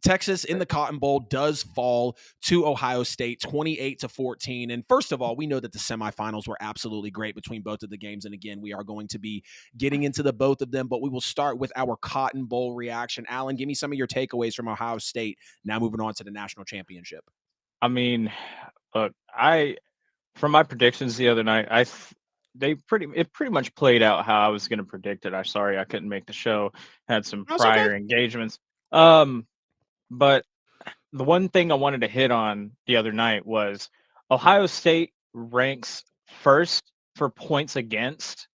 Texas in the Cotton Bowl does fall to Ohio State 28-14. And first of all, we know that the semifinals were absolutely great between both of the games. And again, we are going to be getting into the both of them, but we will start with our Cotton Bowl reaction. Alan, give me some of your takeaways from Ohio State. Now moving on to the national championship. I mean, look, from my predictions the other night, it pretty much played out how I was going to predict it. I'm sorry I couldn't make the show. Had some That's okay. prior engagements. But the one thing I wanted to hit on the other night was Ohio State ranks first for points against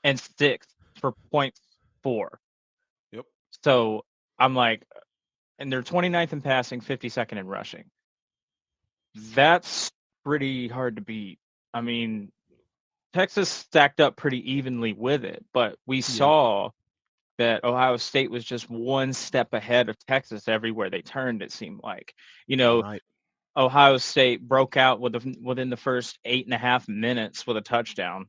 and sixth for points for. Yep. So I'm like, and they're 29th in passing, 52nd in rushing. That's pretty hard to beat. I mean, Texas stacked up pretty evenly with it, but we saw that Ohio State was just one step ahead of Texas everywhere they turned, it seemed like. Right. Ohio State broke out within the first 8.5 minutes with a touchdown.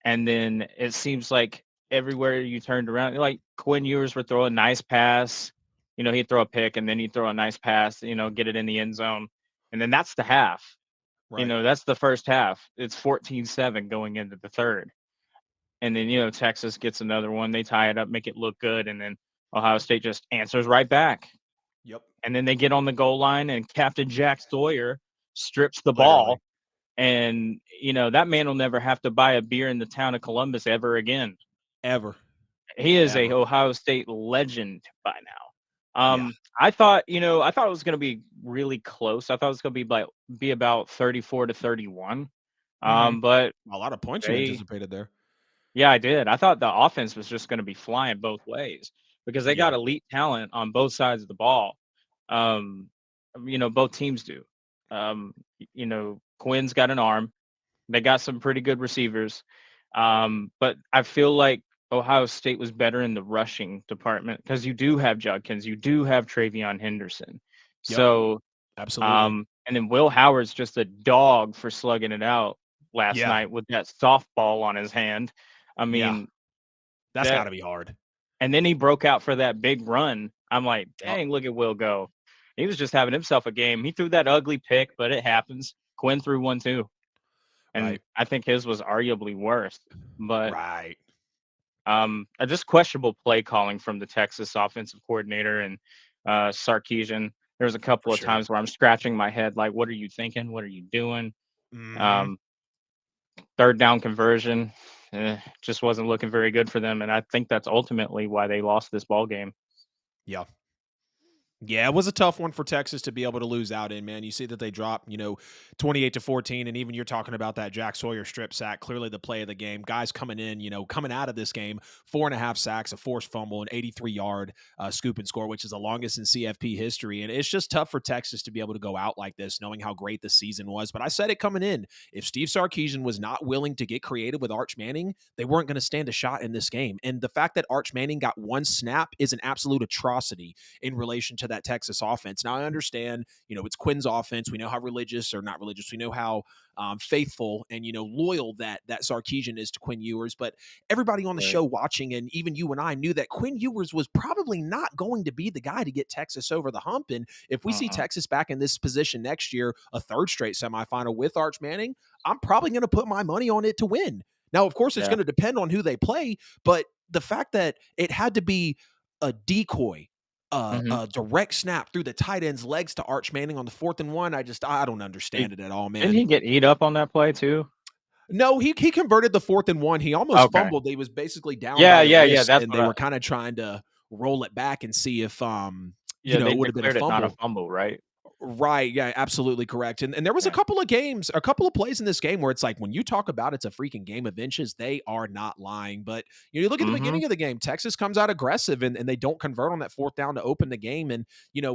And then it seems like everywhere you turned around, like Quinn Ewers would throw a nice pass. He'd throw a pick and then he'd throw a nice pass, get it in the end zone. And then that's the half. Right. That's the first half. It's 14-7 going into the third. And then, Texas gets another one. They tie it up, make it look good. And then Ohio State just answers right back. Yep. And then they get on the goal line and Captain Jack Sawyer strips the Literally. ball. And, that man will never have to buy a beer in the town of Columbus ever again. Ever. He is Ever. a Ohio State legend by now. Yeah. I thought it was going to be really close. I thought it was going to be about 34-31. But A lot of points you anticipated there. yeah, I did. I thought the offense was just going to be flying both ways because they got elite talent on both sides of the ball. Both teams do. Quinn's got an arm. They got some pretty good receivers. But I feel like Ohio State was better in the rushing department because you do have Judkins, you do have Travion Henderson. Yep. So, absolutely. And then Will Howard's just a dog for slugging it out last night with that softball on his hand. I mean, that's got to be hard. And then he broke out for that big run. I'm like, dang, look at Will go. He was just having himself a game. He threw that ugly pick, but it happens. Quinn threw one too. And I think his was arguably worse. But just questionable play calling from the Texas offensive coordinator and Sarkisian. There was a couple of times where I'm scratching my head, like, what are you thinking? What are you doing? Third down conversion just wasn't looking very good for them. And I think that's ultimately why they lost this ball game. Yeah. Yeah, it was a tough one for Texas to be able to lose out in, man. You see that they dropped, 28-14, and even you're talking about that Jack Sawyer strip sack, clearly the play of the game. Guys coming in, coming out of this game, 4.5 sacks, a forced fumble, an 83-yard scoop and score, which is the longest in CFP history. And it's just tough for Texas to be able to go out like this, knowing how great the season was. But I said it coming in, if Steve Sarkisian was not willing to get creative with Arch Manning, they weren't going to stand a shot in this game. And the fact that Arch Manning got one snap is an absolute atrocity in relation to that Texas offense. Now, I understand, it's Quinn's offense. We know how religious or not religious. We know how faithful and, loyal that Sarkisian is to Quinn Ewers. But everybody on the show watching, and even you and I, knew that Quinn Ewers was probably not going to be the guy to get Texas over the hump. And if we see Texas back in this position next year, a third straight semifinal with Arch Manning, I'm probably going to put my money on it to win. Now, of course, it's going to depend on who they play. But the fact that it had to be a decoy, a direct snap through the tight end's legs to Arch Manning on the 4th and 1. I don't understand it at all, man. Didn't he get eat up on that play too? No, he converted the 4th and 1. He almost fumbled. He was basically down by the wrist, and they were kind of trying to roll it back and see if it would have been a fumble. Not a fumble, right? Right. Yeah, absolutely correct. And there was a couple of plays in this game where it's like, when you talk about it's a freaking game of inches, they are not lying. But you look at the beginning of the game, Texas comes out aggressive and they don't convert on that 4th down to open the game. And,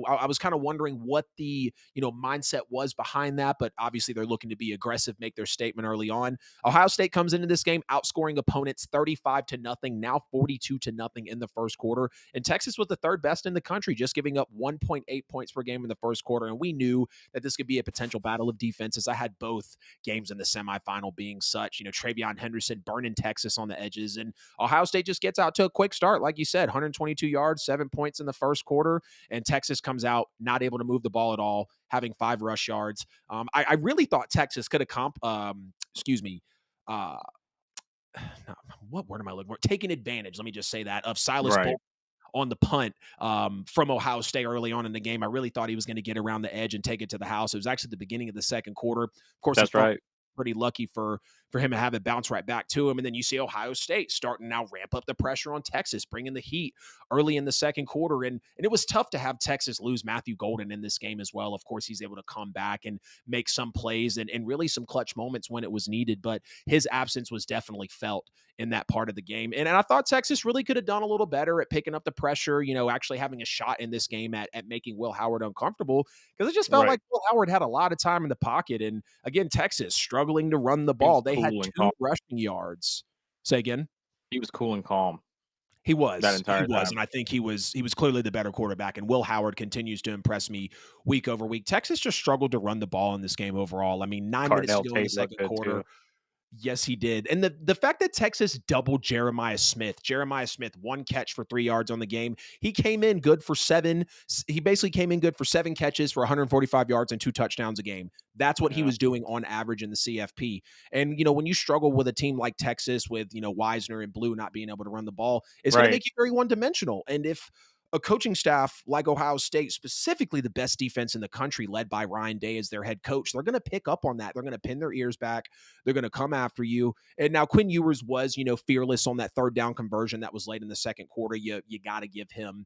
I was kind of wondering what the, mindset was behind that. But obviously they're looking to be aggressive, make their statement early on. Ohio State comes into this game outscoring opponents 35-0, now 42-0 in the first quarter. And Texas was the third best in the country, just giving up 1.8 points per game in the first quarter. And we knew that this could be a potential battle of defenses. I had both games in the semifinal being such. Travion Henderson burning Texas on the edges, and Ohio State just gets out to a quick start, like you said, 122 yards, 7 points in the first quarter, and Texas comes out not able to move the ball at all, having 5 rush yards. I really thought Texas could have excuse me, uh, what word am I looking for? Taking advantage. Let me just say that of Silas Right. Bull on the punt from Ohio State early on in the game. I really thought he was going to get around the edge and take it to the house. It was actually the beginning of the second quarter. Of course, he That's fumbled. right. Pretty lucky for him to have it bounce right back to him. And then you see Ohio State starting now ramp up the pressure on Texas, bringing the heat early in the second quarter. And it was tough to have Texas lose Matthew Golden in this game as well. Of course, he's able to come back and make some plays and really some clutch moments when it was needed. But his absence was definitely felt in that part of the game. And I thought Texas really could have done a little better at picking up the pressure, actually having a shot in this game at making Will Howard uncomfortable, because it just felt Right. like Will Howard had a lot of time in the pocket. And again, Texas struggling to run the He ball. was They had cool and calm. 2 rushing yards. Say again? He was cool and calm He that was. He entire was. time. And I think he was clearly the better quarterback. And Will Howard continues to impress me week over week. Texas just struggled to run the ball in this game overall. I mean, 9 minutes to Cardell go in the Tate looked second good quarter. too. Yes, he did. And the fact that Texas doubled Jeremiah Smith, 1 catch for 3 yards on the game. He came in good for seven. He basically came in good for 7 catches for 145 yards and 2 touchdowns a game. That's what he Yeah. was doing on average in the CFP. And, when you struggle with a team like Texas with, Wisner and Blue not being able to run the ball, it's going to Right. make you very one dimensional. And if a coaching staff like Ohio State, specifically the best defense in the country, led by Ryan Day as their head coach, they're going to pick up on that. They're going to pin their ears back. They're going to come after you. And now Quinn Ewers was, fearless on that third down conversion that was late in the second quarter. You got to give him,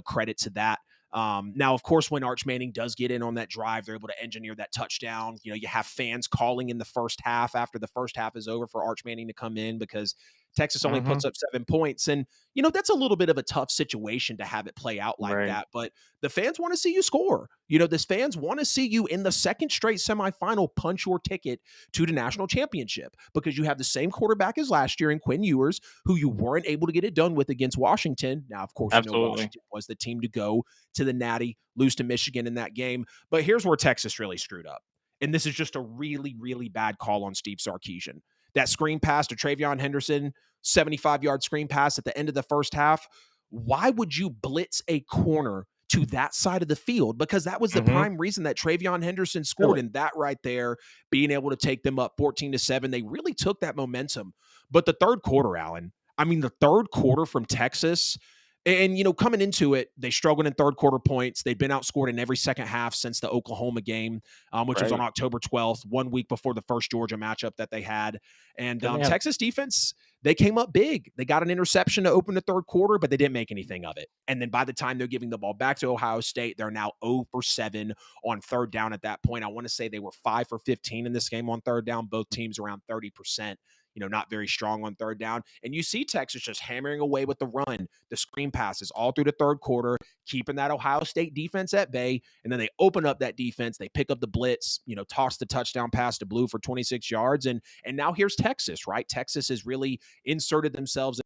credit to that. Now, of course, when Arch Manning does get in on that drive, they're able to engineer that touchdown. You have fans calling in the first half after the first half is over for Arch Manning to come in, because Texas only Mhm. puts up 7 points. And, that's a little bit of a tough situation to have it play out like Right. that. But the fans want to see you score. The fans want to see you in the second straight semifinal punch your ticket to the national championship, because you have the same quarterback as last year in Quinn Ewers, who you weren't able to get it done with against Washington. Now, of course, Absolutely. Washington was the team to go to the Natty, lose to Michigan in that game. But here's where Texas really screwed up. And this is just a really, really bad call on Steve Sarkisian. That screen pass to Travion Henderson, 75-yard screen pass at the end of the first half. Why would you blitz a corner to that side of the field? Because that was the Mhm. prime reason that Travion Henderson scored. Really. And that right there, being able to take them up 14-7, they really took that momentum. But the third quarter, Allen, I mean, the third quarter from Texas, and, coming into it, they struggled in third quarter points. They'd been outscored in every second half since the Oklahoma game, which was on Right. October 12th, 1 week before the first Georgia matchup that they had. And Didn't they have Texas defense, they came up big. They got an interception to open the third quarter, but they didn't make anything of it. And then by the time they're giving the ball back to Ohio State, they're now 0 for 7 on third down at that point. I want to say they were 5 for 15 in this game on third down, both teams around 30%. Not very strong on third down. And you see Texas just hammering away with the run, the screen passes all through the third quarter, keeping that Ohio State defense at bay. And then they open up that defense. They pick up the blitz, toss the touchdown pass to Blue for 26 yards. And now here's Texas, right? Texas has really inserted themselves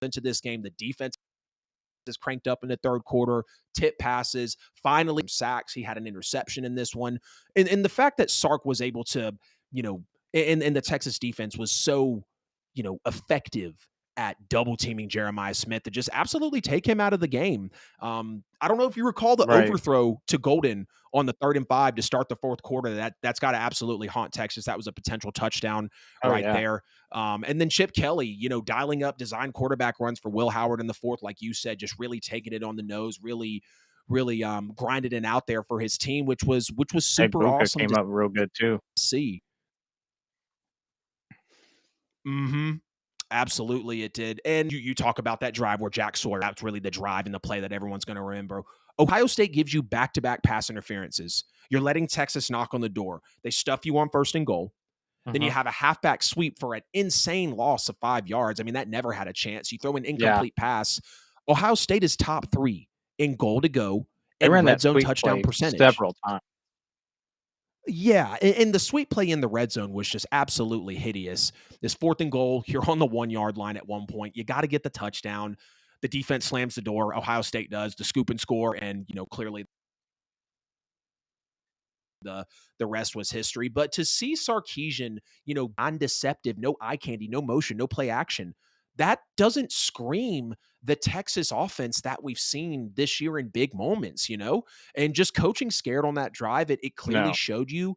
into this game. The defense is cranked up in the third quarter, tip passes, finally sacks. He had an interception in this one. And the fact that Sark was able to, you know, and the Texas defense was so, effective at double teaming Jeremiah Smith to just absolutely take him out of the game. I don't know if you recall the right. overthrow to Golden on the 3rd and 5 to start the fourth quarter. That's got to absolutely haunt Texas. That was a potential touchdown Oh, right yeah. there. And then Chip Kelly, dialing up design quarterback runs for Will Howard in the fourth, like you said, just really taking it on the nose, really grinded it out there for his team, which was Hey, super Buka awesome came to up real good too. see. Hmm. Absolutely, it did. And you talk about that drive where Jack Sawyer, that's really the drive and the play that everyone's going to remember. Ohio State gives you back-to-back pass interferences. You're letting Texas knock on the door. They stuff you on 1st and goal. Then you Mhm. have a halfback sweep for an insane loss of 5 yards. I mean, that never had a chance. You throw an Yeah. incomplete pass. Ohio State is top 3 in goal to go They and ran red that zone sweep touchdown play percentage. several times. Yeah, and the sweep play in the red zone was just absolutely hideous. This 4th and goal, you're on the 1 yard line at one point. You got to get the touchdown. The defense slams the door. Ohio State does the scoop and score, and clearly the rest was history. But to see Sarkisian, non-deceptive, no eye candy, no motion, no play action, that doesn't scream the Texas offense that we've seen this year in big moments. And just coaching scared on that drive, it clearly No, showed you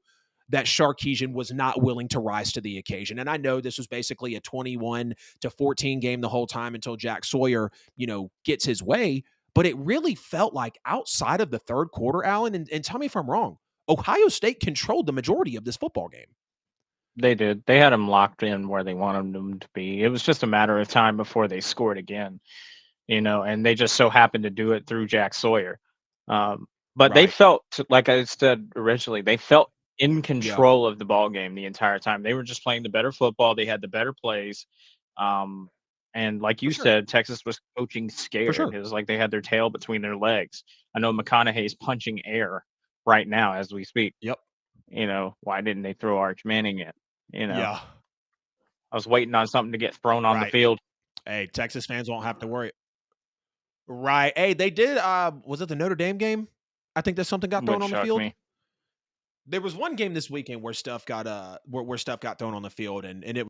that Sarkisian was not willing to rise to the occasion. And I know this was basically a 21-14 game the whole time until Jack Sawyer, gets his way. But it really felt like outside of the third quarter, Allen, and tell me if I'm wrong, Ohio State controlled the majority of this football game. they did. They had them locked in where they wanted them to be. It was just a matter of time before they scored again, and they just so happened to do it through Jack Sawyer. But they Right. felt, like I said originally, they felt in Yeah. control of the ball game the entire time. They were just playing the better football. They had the better plays. Um, and like For you sure. said, Texas was coaching For scared. sure. It was like they had their tail between their legs. I know McConaughey's punching air right now as we speak. Yep. Why didn't they throw Arch Manning in? You know, Yeah. I was waiting on something to get thrown on the Right. field. Hey, Texas fans won't have to worry. Right. Hey, they did was it the Notre Dame game? I think that something got thrown Would on the shock field. me. There was one game this weekend where stuff got where stuff got thrown on the field, and it,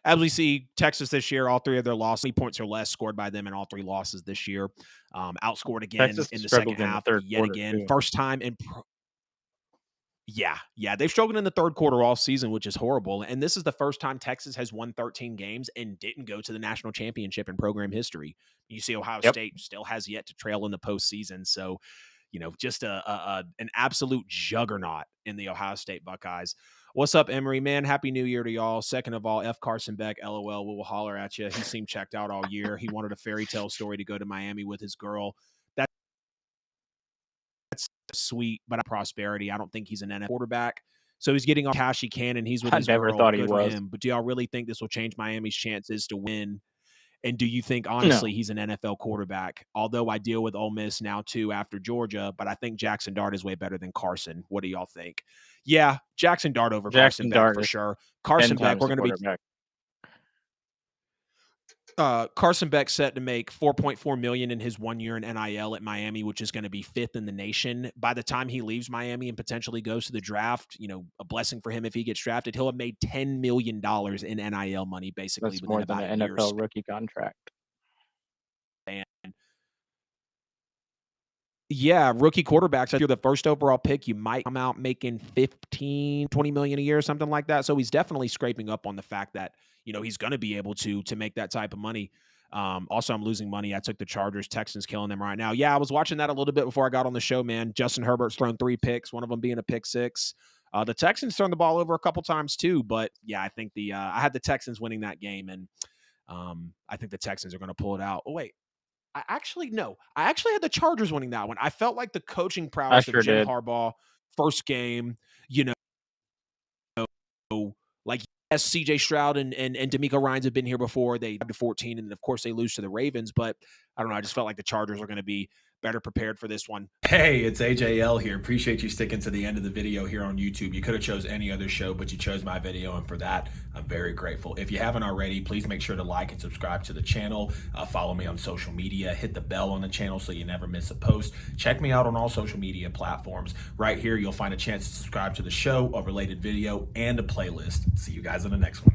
as we see Texas this year, all three of their losses, 3 points or less scored by them in all three losses this year. Outscored again Texas has in the second struggled in the half third yet quarter again. too. First time in yeah, they've struggled in the third quarter all season, which is horrible. And this is the first time Texas has won 13 games and didn't go to the national championship in program history. You see, Ohio Yep. State still has yet to trail in the postseason. So, just an absolute juggernaut in the Ohio State Buckeyes. What's up, Emory? Man, happy New Year to y'all. Second of all, F. Carson Beck, LOL. We will holler at you. He seemed checked out all year. He wanted a fairy tale story to go to Miami with his girl. That's sweet, but prosperity. I don't think he's an NFL quarterback. So he's getting all cash he can, and he's with I his never girl. thought he Good for was. him. But do y'all really think this will change Miami's chances to win? And do you think, honestly, No, he's an NFL quarterback? Although I deal with Ole Miss now, too, after Georgia, but I think Jackson Dart is way better than Carson. What do y'all think? Yeah, Jackson Dart over Carson Jackson Beck Dart for is sure. 10 Carson Beck, times we're the going to be quarterback. Carson Beck set to make 4.4 million in his 1 year in NIL at Miami, which is going to be fifth in the nation. By the time he leaves Miami and potentially goes to the draft, a blessing for him if he gets drafted, he'll have made $10 million in NIL money basically That's within more than about a an year's NFL rookie contract. span. Yeah, rookie quarterbacks. If you're the first overall pick, you might come out making 15, 20 million a year or something like that. So he's definitely scraping up on the fact that, he's going to be able to make that type of money. Also, I'm losing money. I took the Chargers. Texans killing them right now. Yeah, I was watching that a little bit before I got on the show, man. Justin Herbert's thrown 3 picks, one of them being a pick six. The Texans turned the ball over a couple times too, but yeah, I think I had the Texans winning that game, and I think the Texans are going to pull it out. Oh wait, no. I actually had the Chargers winning that one. I felt like the coaching I prowess of sure Jim did. Harbaugh, first game, you know, like yes, CJ Stroud and D'Amico Ryans have been here before. They got to 14, and of course they lose to the Ravens. But I don't know. I just felt like the Chargers are going to be better prepared for this one. Hey, it's AJL here. Appreciate you sticking to the end of the video here on YouTube. You could have chose any other show, but you chose my video, and for that, I'm very grateful. If you haven't already, please make sure to like and subscribe to the channel. Follow me on social media. Hit the bell on the channel so you never miss a post. Check me out on all social media platforms. Right here, you'll find a chance to subscribe to the show, a related video, and a playlist. See you guys in the next one.